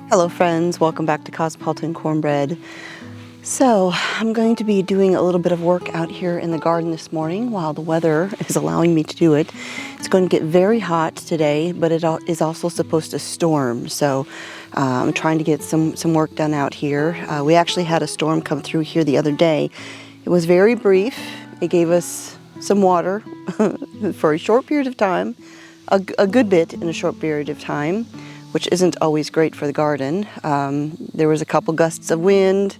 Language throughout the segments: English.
Hello friends, welcome back to Cosmopolitan Cornbread. So I'm going to be doing a little bit of work out here in the garden this morning while the weather is allowing me to do it. It's going to get very hot today, but it is also supposed to storm. So I'm trying to get some work done out here. We actually had a storm come through here the other day. It was very brief. It gave us some water for a short period of time, a good bit in a short period of time, which isn't always great for the garden. There was a couple gusts of wind,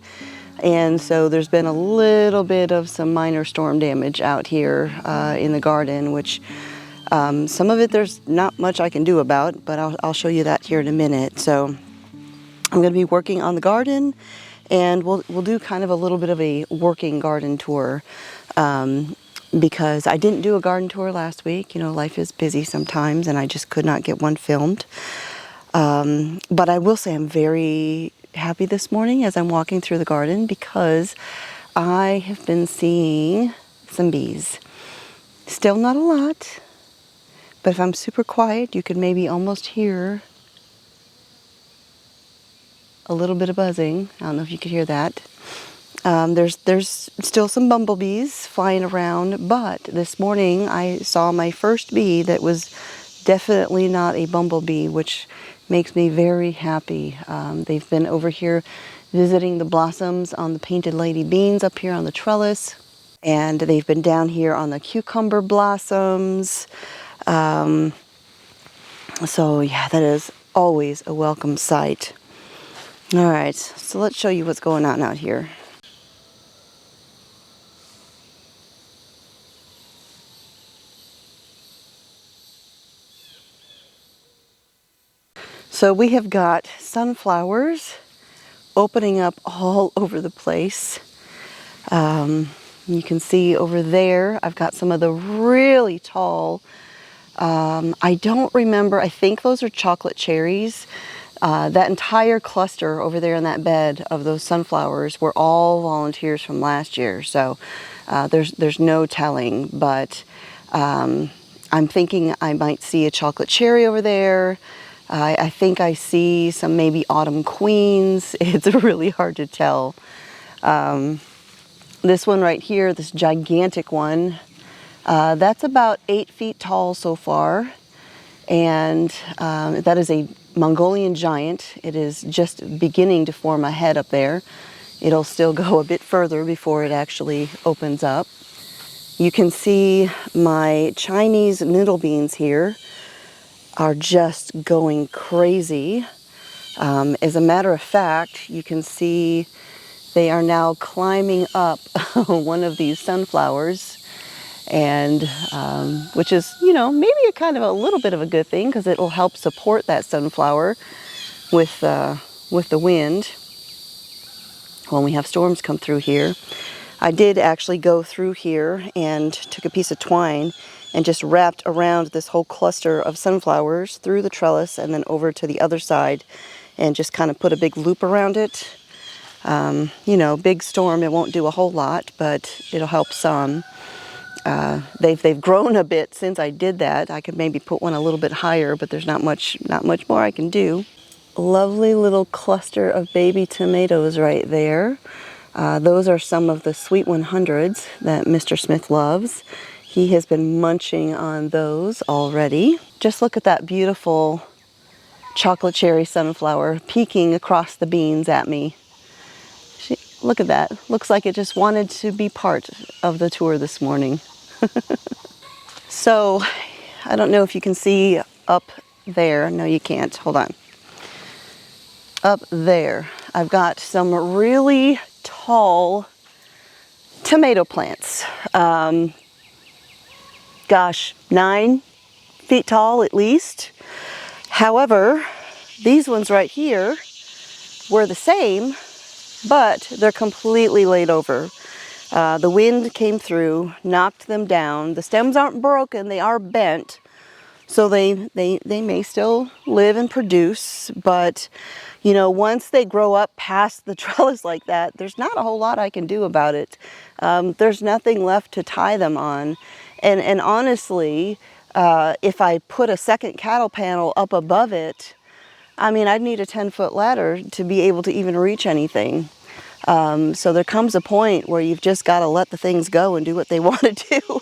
and so there's been a little bit of some minor storm damage out here in the garden, which some of it there's not much I can do about, but I'll show you that here in a minute. So I'm going to be working on the garden, and we'll do kind of a little bit of a working garden tour. Because I didn't do a garden tour last week. You know, life is busy sometimes, and I just could not get one filmed. But I will say I'm very happy this morning as I'm walking through the garden because I have been seeing some bees. Still not a lot, but if I'm super quiet, you could maybe almost hear a little bit of buzzing. I don't know if you could hear that. There's still some bumblebees flying around, but this morning I saw my first bee that was definitely not a bumblebee, which makes me very happy. They've been over here visiting the blossoms on the painted lady beans up here on the trellis, and they've been down here on the cucumber blossoms. So yeah, that is always a welcome sight. All right, so let's show you what's going on out here. So we have got sunflowers opening up all over the place. You can see over there, I've got some of the really tall, I don't remember, I think those are chocolate cherries. That entire cluster over there in that bed of those sunflowers were all volunteers from last year. So there's no telling, but I'm thinking I might see a chocolate cherry over there. I think I see some maybe autumn queens. It's really hard to tell. This one right here, this gigantic one, that's about 8 feet tall so far. And that is a Mongolian giant. It is just beginning to form a head up there. It'll still go a bit further before it actually opens up. You can see my Chinese noodle beans here are just going crazy. As a matter of fact, you can see they are now climbing up one of these sunflowers, and which is, you know, maybe a kind of a little bit of a good thing because it'll help support that sunflower with the wind when we have storms come through here. I did actually go through here and took a piece of twine and just wrapped around this whole cluster of sunflowers through the trellis and then over to the other side and just kind of put a big loop around it. You know, big storm, it won't do a whole lot, but it'll help some. They've grown a bit since I did that. I could maybe put one a little bit higher, but there's not much more I can do. Lovely little cluster of baby tomatoes right there. Those are some of the sweet 100s that Mr. Smith loves. He has been munching on those already. Just look at that beautiful chocolate cherry sunflower peeking across the beans at me. Look at that. Looks like it just wanted to be part of the tour this morning. So, I don't know if you can see up there. No, you can't. Hold on. Up there, I've got some really tall tomato plants. Gosh, 9 feet tall at least. However, these ones right here were the same, but they're completely laid over. The wind came through, knocked them down. The stems aren't broken, they are bent. So they may still live and produce, but you know, once they grow up past the trellis like that, there's not a whole lot I can do about it. There's nothing left to tie them on. And honestly, if I put a second cattle panel up above it, I mean, I'd need a 10-foot ladder to be able to even reach anything. So there comes a point where you've just got to let the things go and do what they want to do.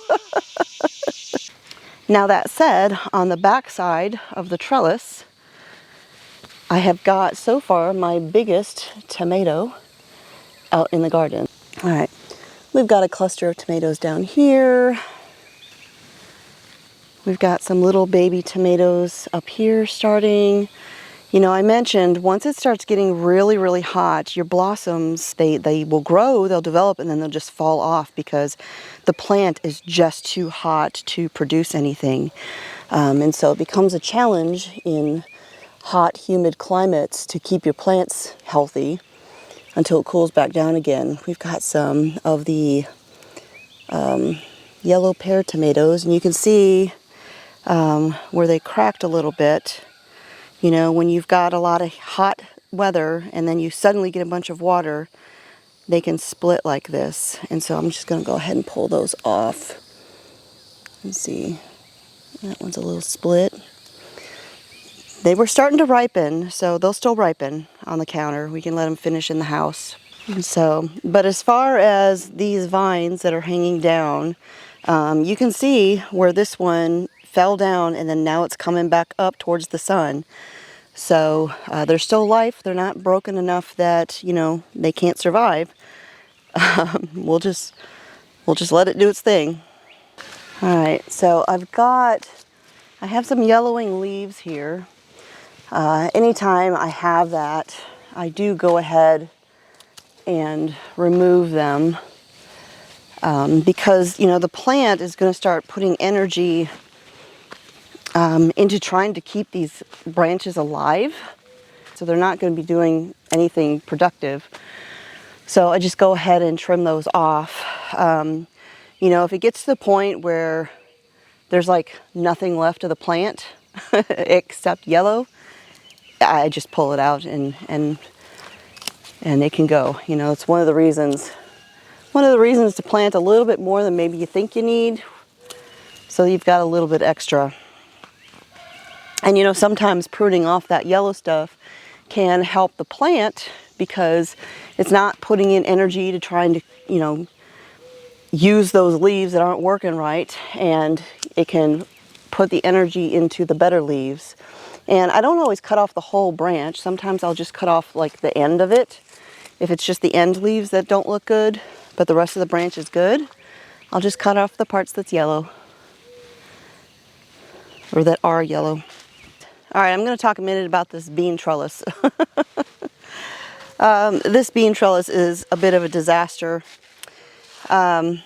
Now that said, on the back side of the trellis, I have got so far my biggest tomato out in the garden. All right, we've got a cluster of tomatoes down here. We've got some little baby tomatoes up here starting. You know, I mentioned once it starts getting really, really hot, your blossoms, they will grow, they'll develop, and then they'll just fall off because the plant is just too hot to produce anything. And so it becomes a challenge in hot, humid climates to keep your plants healthy until it cools back down again. We've got some of the yellow pear tomatoes, and you can see where they cracked a little bit. You know, when you've got a lot of hot weather and then you suddenly get a bunch of water, they can split like this. And so I'm just going to go ahead and pull those off. Let's see, that one's a little split. They were starting to ripen, so they'll still ripen on the counter. We can let them finish in the house. And so, but as far as these vines that are hanging down, you can see where this one fell down and then now it's coming back up towards the sun. So there's still life. They're not broken enough that, you know, they can't survive. We'll just let it do its thing. All right, so I have some yellowing leaves here. Anytime I have that, I do go ahead and remove them because, you know, the plant is going to start putting energy into trying to keep these branches alive. So they're not going to be doing anything productive. So I just go ahead and trim those off. You know, if it gets to the point where there's like nothing left of the plant except yellow, I just pull it out and it can go. You know, it's one of the reasons to plant a little bit more than maybe you think you need, so you've got a little bit extra. And you know, sometimes pruning off that yellow stuff can help the plant because it's not putting in energy to trying to, you know, use those leaves that aren't working right, and it can put the energy into the better leaves. And I don't always cut off the whole branch. Sometimes I'll just cut off like the end of it. If it's just the end leaves that don't look good, but the rest of the branch is good, I'll just cut off the parts that's yellow or that are yellow. All right, I'm going to talk a minute about this bean trellis. This bean trellis is a bit of a disaster. I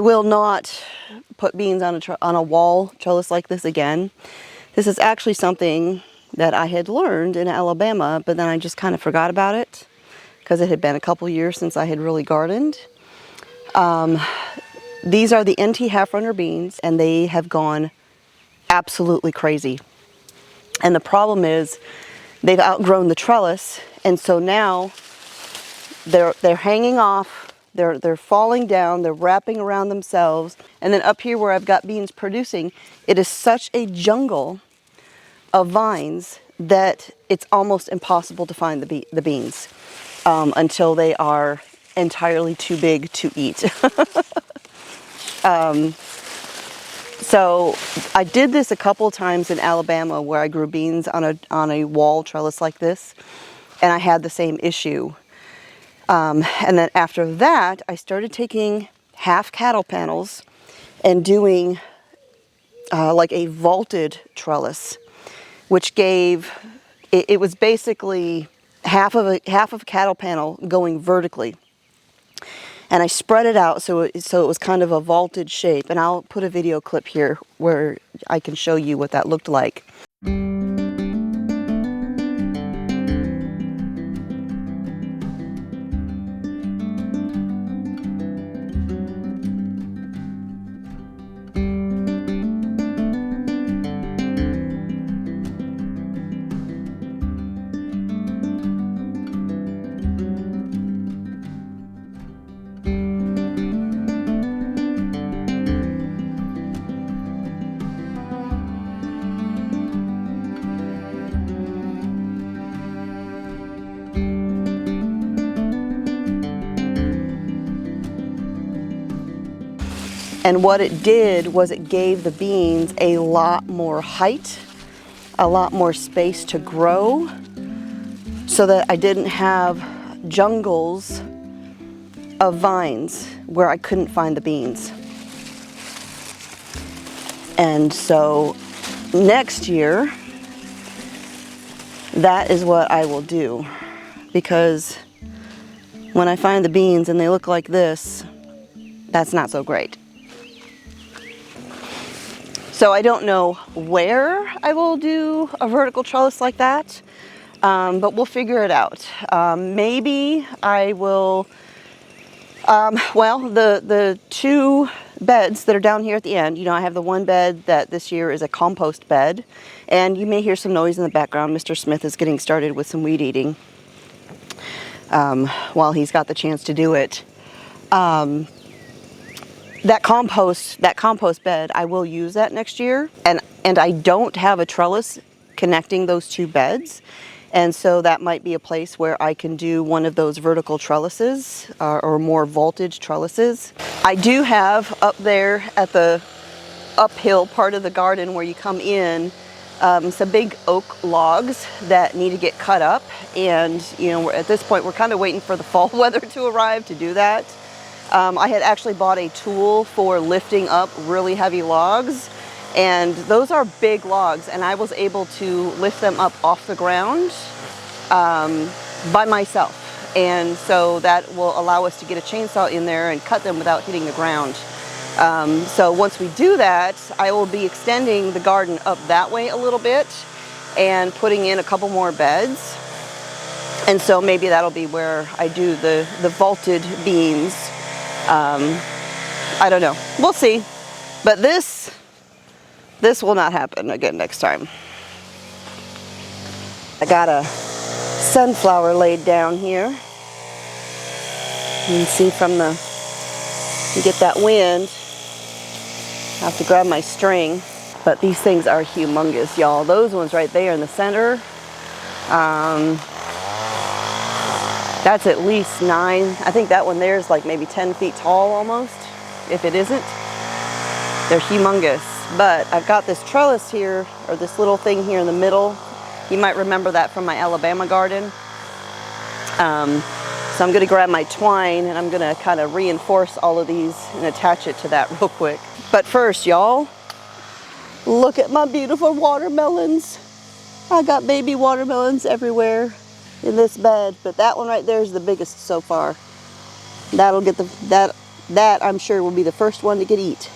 will not put beans on a wall trellis like this again. This is actually something that I had learned in Alabama, but then I just kind of forgot about it because it had been a couple years since I had really gardened. These are the NT half-runner beans, and they have gone absolutely crazy. And the problem is they've outgrown the trellis, and so now they're hanging off, they're falling down, they're wrapping around themselves. And then up here where I've got beans producing, it is such a jungle of vines that it's almost impossible to find the beans until they are entirely too big to eat. So I did this a couple times in Alabama where I grew beans on a wall trellis like this, and I had the same issue. And then after that, I started taking half cattle panels and doing like a vaulted trellis, which gave, it was basically half of a cattle panel going vertically. And I spread it out so it was kind of a vaulted shape. And I'll put a video clip here where I can show you what that looked like. And what it did was it gave the beans a lot more height, a lot more space to grow, so that I didn't have jungles of vines where I couldn't find the beans. And so next year, that is what I will do, because when I find the beans and they look like this, that's not so great. So I don't know where I will do a vertical trellis like that, but we'll figure it out. Maybe I will, well, the two beds that are down here at the end, you know, I have the one bed that this year is a compost bed, and you may hear some noise in the background. Mr. Smith is getting started with some weed eating while he's got the chance to do it. That compost bed, I will use that next year, and I don't have a trellis connecting those two beds, and so that might be a place where I can do one of those vertical trellises or more voltage trellises. I do have up there at the uphill part of the garden where you come in some big oak logs that need to get cut up, and you know, at this point we're kind of waiting for the fall weather to arrive to do that. I had actually bought a tool for lifting up really heavy logs, and those are big logs, and I was able to lift them up off the ground by myself, and so that will allow us to get a chainsaw in there and cut them without hitting the ground. So once we do that, I will be extending the garden up that way a little bit and putting in a couple more beds, and so maybe that'll be where I do the vaulted beans. I don't know. We'll see. But this will not happen again next time. I got a sunflower laid down here. You can see from you get that wind. I have to grab my string. But these things are humongous, y'all. Those ones right there in the center. That's at least 9. I think that one there is like maybe 10 feet tall almost, if it isn't. They're humongous. But I've got this trellis here, or this little thing here in the middle. You might remember that from my Alabama garden. So I'm gonna grab my twine and I'm gonna kind of reinforce all of these and attach it to that real quick. But first, y'all, look at my beautiful watermelons. I got baby watermelons everywhere in this bed, but that one right there is the biggest so far. That'll get that I'm sure will be the first one to get eat.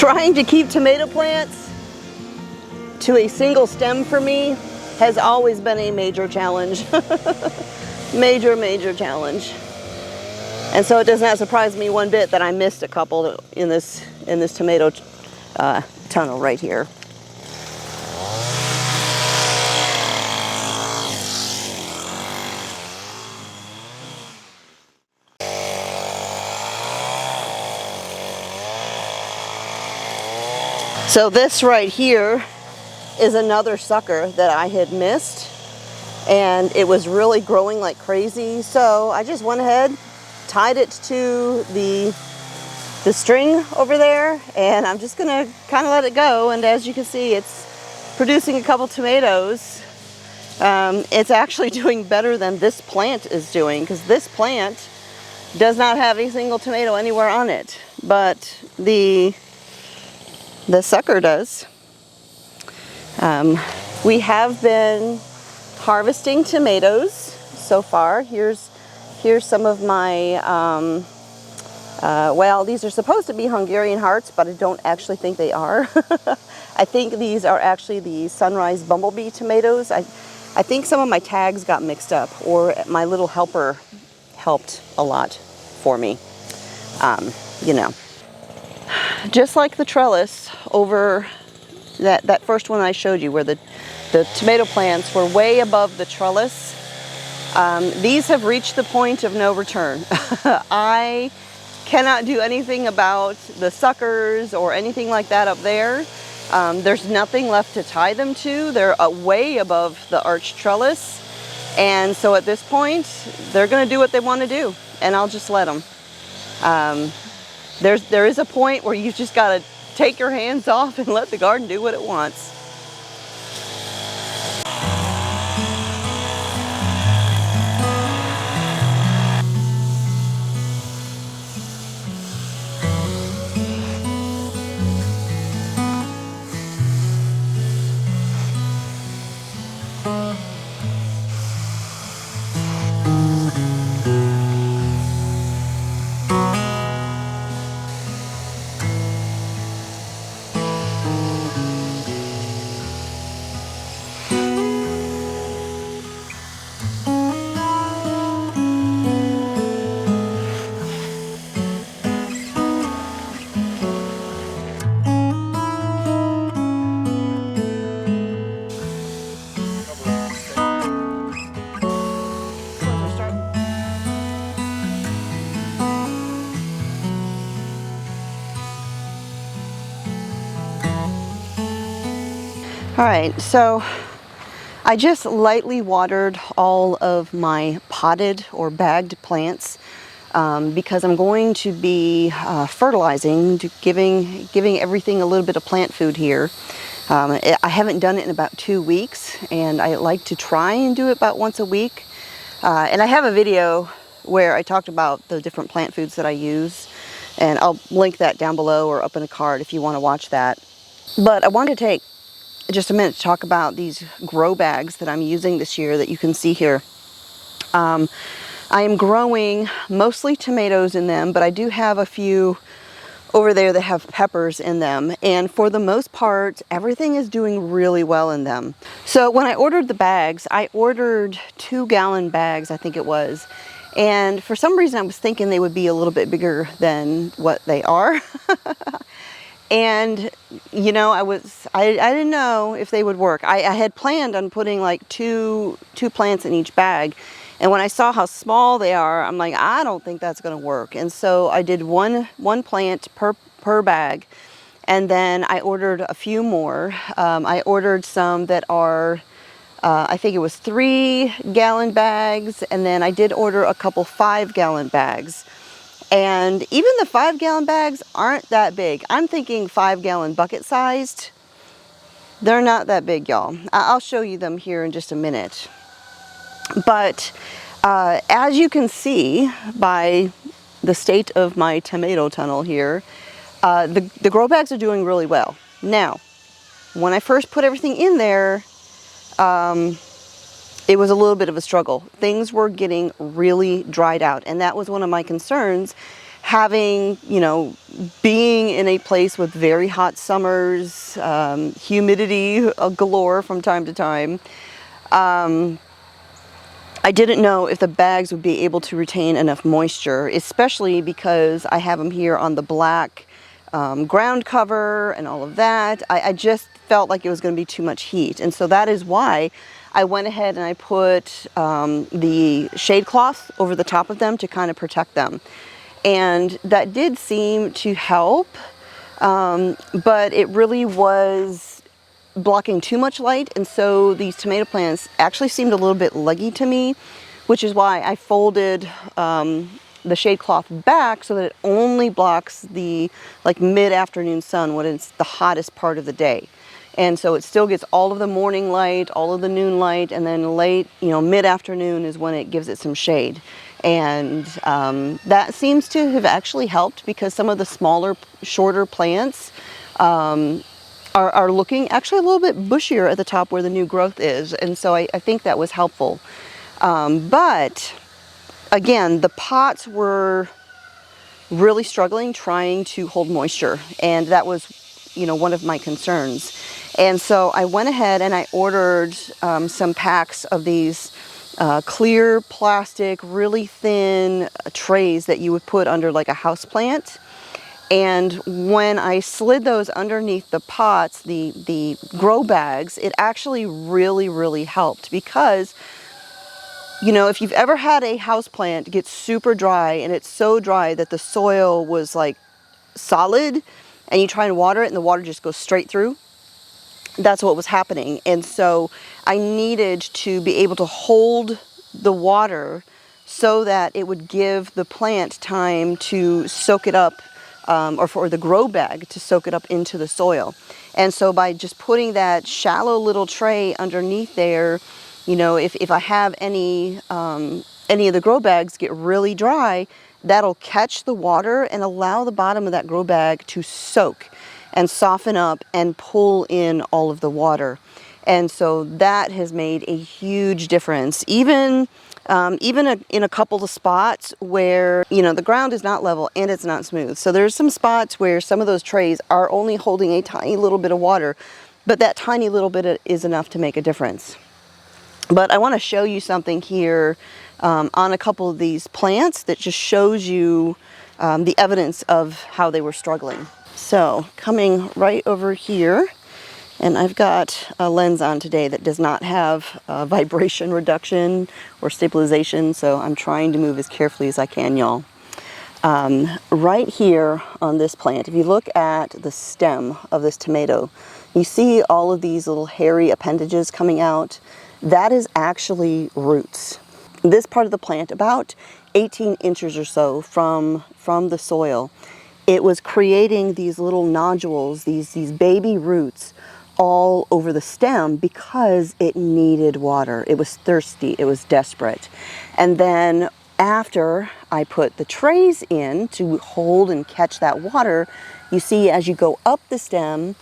Trying to keep tomato plants to a single stem for me has always been a major challenge. Major challenge. And so it does not surprise me one bit that I missed a couple in this tomato tunnel right here. So this right here is another sucker that I had missed, and it was really growing like crazy. So I just went ahead, tied it to the string over there, and I'm just gonna kind of let it go. And as you can see, it's producing a couple tomatoes. It's actually doing better than this plant is doing, because this plant does not have a single tomato anywhere on it, but the sucker does. We have been harvesting tomatoes so far. Here's some of my, well, these are supposed to be Hungarian hearts, but I don't actually think they are. I think these are actually the Sunrise Bumblebee tomatoes. I think some of my tags got mixed up, or my little helper helped a lot for me. You know, just like the trellis over that first one I showed you, where the tomato plants were way above the trellis. These have reached the point of no return. I cannot do anything about the suckers or anything like that up there. There's nothing left to tie them to. They're way above the arched trellis. And so at this point, they're gonna do what they wanna do, and I'll just let them. There is a point where you've just gotta take your hands off and let the garden do what it wants. All right, so I just lightly watered all of my potted or bagged plants because I'm going to be fertilizing, giving everything a little bit of plant food here. I haven't done it in about 2 weeks, and I like to try and do it about once a week. And I have a video where I talked about the different plant foods that I use, and I'll link that down below or up in a card if you want to watch that. But I want to take just a minute to talk about these grow bags that I'm using this year that you can see here. I am growing mostly tomatoes in them, but I do have a few over there that have peppers in them, and for the most part everything is doing really well in them. So when I ordered the bags, I ordered 2-gallon bags, I think it was, and for some reason I was thinking they would be a little bit bigger than what they are. And you know, I didn't know if they would work. I had planned on putting like two plants in each bag, and when I saw how small they are, I'm like, I don't think that's going to work. And so I did one plant per bag, and then I ordered a few more. I ordered some that are I think it was 3-gallon bags, and then I did order a couple 5-gallon bags. And even the 5-gallon bags aren't that big. I'm thinking 5-gallon bucket sized. They're not that big, y'all. I'll show you them here in just a minute. But as you can see by the state of my tomato tunnel here, the grow bags are doing really well. Now, when I first put everything in there, it was a little bit of a struggle. Things were getting really dried out, and that was one of my concerns, having, being in a place with very hot summers, humidity galore from time to time, I didn't know if the bags would be able to retain enough moisture, especially because I have them here on the black ground cover and all of that. I just felt like it was going to be too much heat. And so that is why I went ahead and I put the shade cloth over the top of them to kind of protect them. And that did seem to help, but it really was blocking too much light, and so these tomato plants actually seemed a little bit leggy to me, which is why I folded the shade cloth back so that it only blocks the mid-afternoon sun when it's the hottest part of the day. And so it still gets all of the morning light, all of the noon light, and then late, mid-afternoon is when it gives it some shade. And that seems to have actually helped, because some of the smaller, shorter plants are looking actually a little bit bushier at the top where the new growth is. And so I think that was helpful. But again, the pots were really struggling trying to hold moisture. And that was, one of my concerns. And so I went ahead and I ordered some packs of these clear plastic, really thin trays that you would put under like a house plant. And when I slid those underneath the pots, the grow bags, it actually really, really helped, because, if you've ever had a house plant get super dry and it's so dry that the soil was like solid and you try and water it and the water just goes straight through, that's what was happening. And so I needed to be able to hold the water so that it would give the plant time to soak it up, or for the grow bag to soak it up into the soil. And so by just putting that shallow little tray underneath there, if I have any of the grow bags get really dry, that'll catch the water and allow the bottom of that grow bag to soak and soften up and pull in all of the water. And so that has made a huge difference. Even in a couple of spots where, the ground is not level and it's not smooth. So there's some spots where some of those trays are only holding a tiny little bit of water, but that tiny little bit is enough to make a difference. But I want to show you something here on a couple of these plants that just shows you the evidence of how they were struggling. So coming right over here, and I've got a lens on today that does not have vibration reduction or stabilization, so I'm trying to move as carefully as I can, y'all. Right here on this plant, if you look at the stem of this tomato, you see all of these little hairy appendages coming out. That is actually roots. This part of the plant, about 18 inches or so from the soil, it was creating these little nodules, these baby roots, all over the stem because it needed water. It was thirsty, it was desperate. And then after I put the trays in to hold and catch that water, you see as you go up the stem,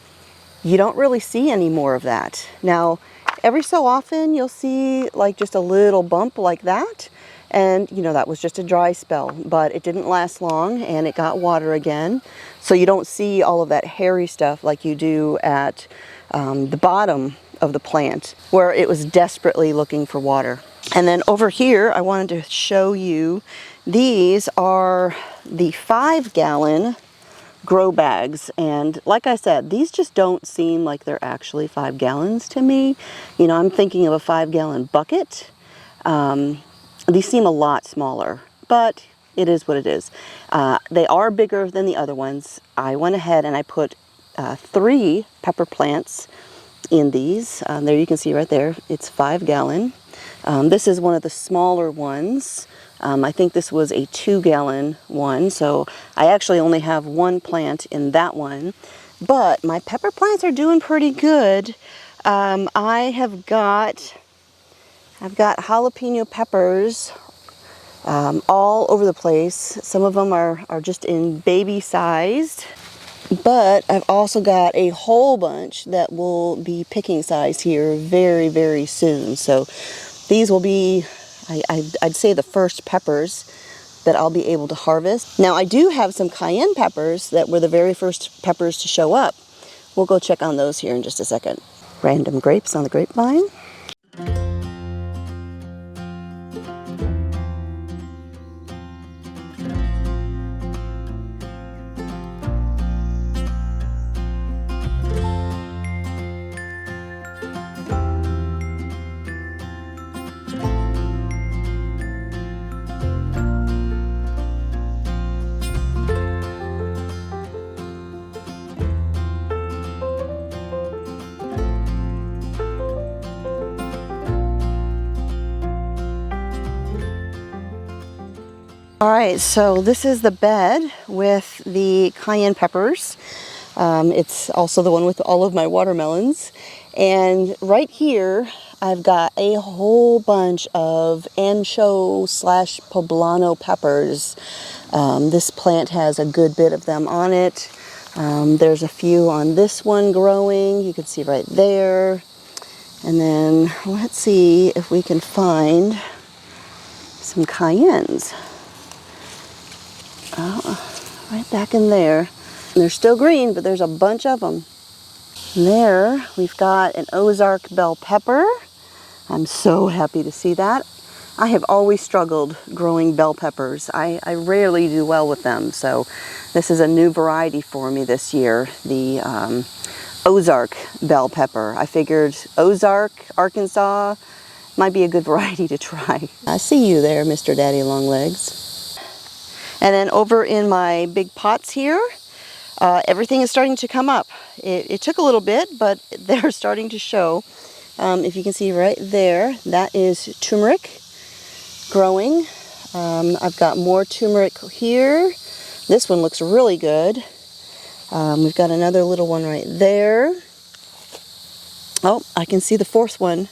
you don't really see any more of that. Now, every so often you'll see like just a little bump like that. And that was just a dry spell, but it didn't last long and it got water again. So you don't see all of that hairy stuff like you do at the bottom of the plant where it was desperately looking for water. And then over here, I wanted to show you, these are the 5-gallon grow bags. And like I said, these just don't seem like they're actually 5 gallons to me. I'm thinking of a 5-gallon bucket. These seem a lot smaller, but it is what it is. They are bigger than the other ones. I went ahead and I put 3 pepper plants in these. There you can see right there, it's 5-gallon. This is one of the smaller ones. I think this was a 2-gallon one, so I actually only have 1 plant in that one. But my pepper plants are doing pretty good. I've got jalapeno peppers all over the place. Some of them are just in baby sized, but I've also got a whole bunch that will be picking size here very, very soon. So these will be, I'd say, the first peppers that I'll be able to harvest. Now I do have some cayenne peppers that were the very first peppers to show up. We'll go check on those here in just a second. Random grapes on the grapevine. All right, so this is the bed with the cayenne peppers. It's also the one with all of my watermelons. And right here, I've got a whole bunch of ancho slash poblano peppers. This plant has a good bit of them on it. There's a few on this one growing. You can see right there. And then let's see if we can find some cayennes. Right back in there. And they're still green, but there's a bunch of them. And there, we've got an Ozark bell pepper. I'm so happy to see that. I have always struggled growing bell peppers. I rarely do well with them, so this is a new variety for me this year, the Ozark bell pepper. I figured Ozark, Arkansas, might be a good variety to try. I see you there, Mr. Daddy Longlegs. And then over in my big pots here, everything is starting to come up. It took a little bit, but they're starting to show. If you can see right there, that is turmeric growing. I've got more turmeric here. This one looks really good. We've got another little one right there. Oh, I can see the fourth one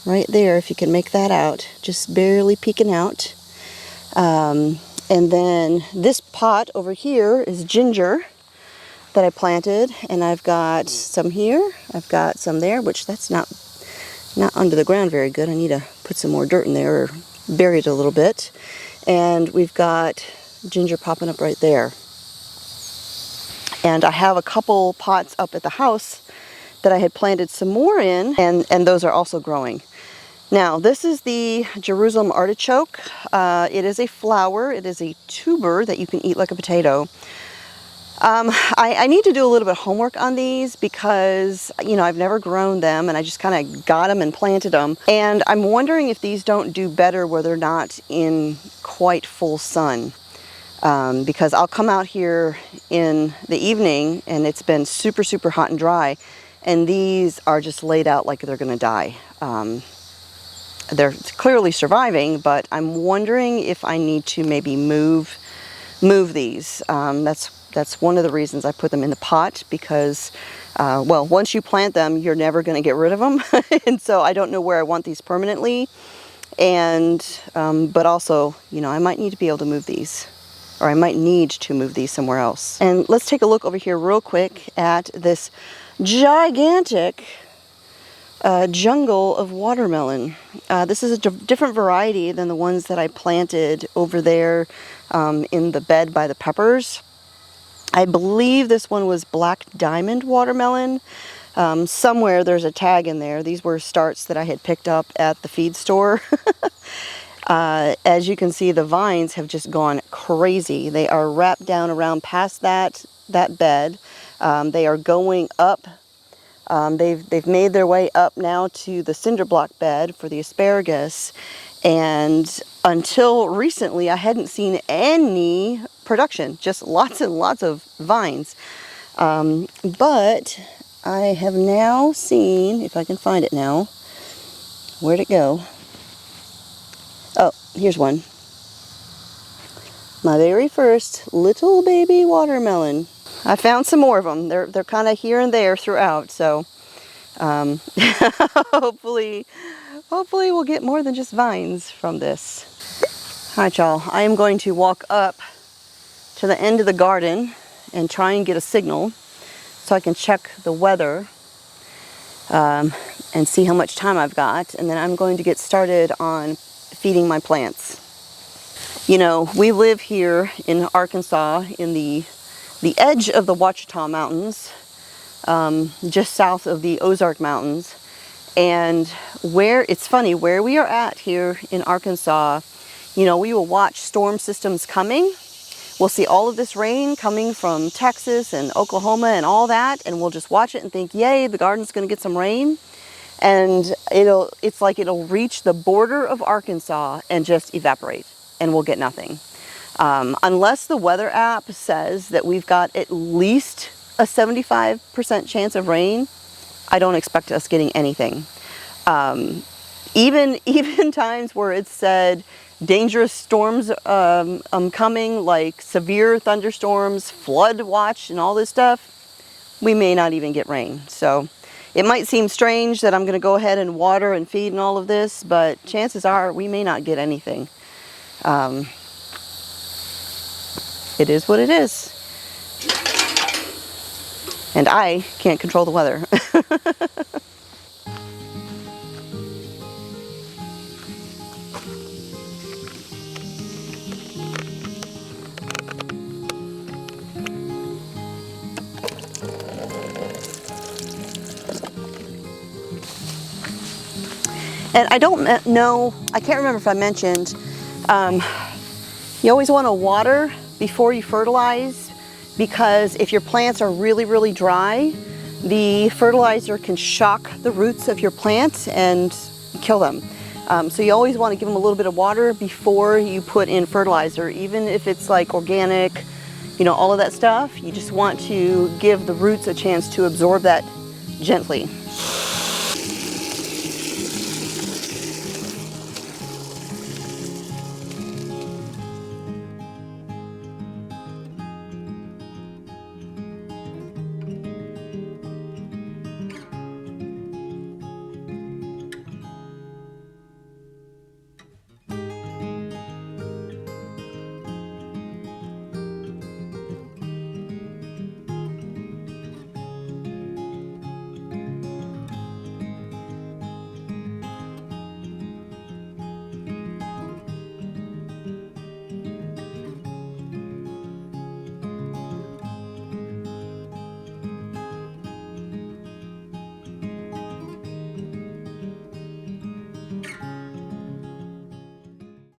right there, if you can make that out. Just barely peeking out. And then this pot over here is ginger that I planted, and I've got some here, I've got some there, which that's not under the ground very good. I need to put some more dirt in there or bury it a little bit. And we've got ginger popping up right there. And I have a couple pots up at the house that I had planted some more in, and those are also growing. Now, this is the Jerusalem artichoke. It is a flower. It is a tuber that you can eat like a potato. I need to do a little bit of homework on these because, you know, I've never grown them and I just kind of got them and planted them. And I'm wondering if these don't do better where they're not in quite full sun. Because I'll come out here in the evening and it's been super, super hot and dry. And these are just laid out like they're going to die. They're clearly surviving, but I'm wondering if I need to maybe move these. That's one of the reasons I put them in the pot because, well, once you plant them, you're never going to get rid of them. And so I don't know where I want these permanently. And, but also, you know, I might need to be able to move these, or I might need to move these somewhere else. And let's take a look over here real quick at this gigantic jungle of watermelon. This is a different variety than the ones that I planted over there in the bed by the peppers. I believe this one was black diamond watermelon. Somewhere there's a tag in there. These were starts that I had picked up at the feed store. As you can see, the vines have just gone crazy. They are wrapped down around past that bed. They are going up. They've made their way up now to the cinder block bed for the asparagus, and until recently I hadn't seen any production, just lots and lots of vines. But I have now seen, if I can find it now, where'd it go? Oh, here's one. My very first little baby watermelon. I found some more of them. They're kind of here and there throughout, so hopefully we'll get more than just vines from this. All right, y'all. I am going to walk up to the end of the garden and try and get a signal so I can check the weather and see how much time I've got, and then I'm going to get started on feeding my plants. You know, we live here in Arkansas in the edge of the Ouachita Mountains, just south of the Ozark Mountains. And it's funny, where we are at here in Arkansas, you know, we will watch storm systems coming. We'll see all of this rain coming from Texas and Oklahoma and all that, and we'll just watch it and think, yay, the garden's gonna get some rain. And it's like it'll reach the border of Arkansas and just evaporate, and we'll get nothing. Unless the weather app says that we've got at least a 75% chance of rain, I don't expect us getting anything. Even times where it said dangerous storms coming, like severe thunderstorms, flood watch, and all this stuff, we may not even get rain. So it might seem strange that I'm going to go ahead and water and feed and all of this, but chances are we may not get anything. It is what it is. And I can't control the weather. And I don't know, I can't remember if I mentioned, you always want to water before you fertilize, because if your plants are really, really dry, the fertilizer can shock the roots of your plant and kill them. So you always want to give them a little bit of water before you put in fertilizer, even if it's like organic, you know, all of that stuff. You just want to give the roots a chance to absorb that gently.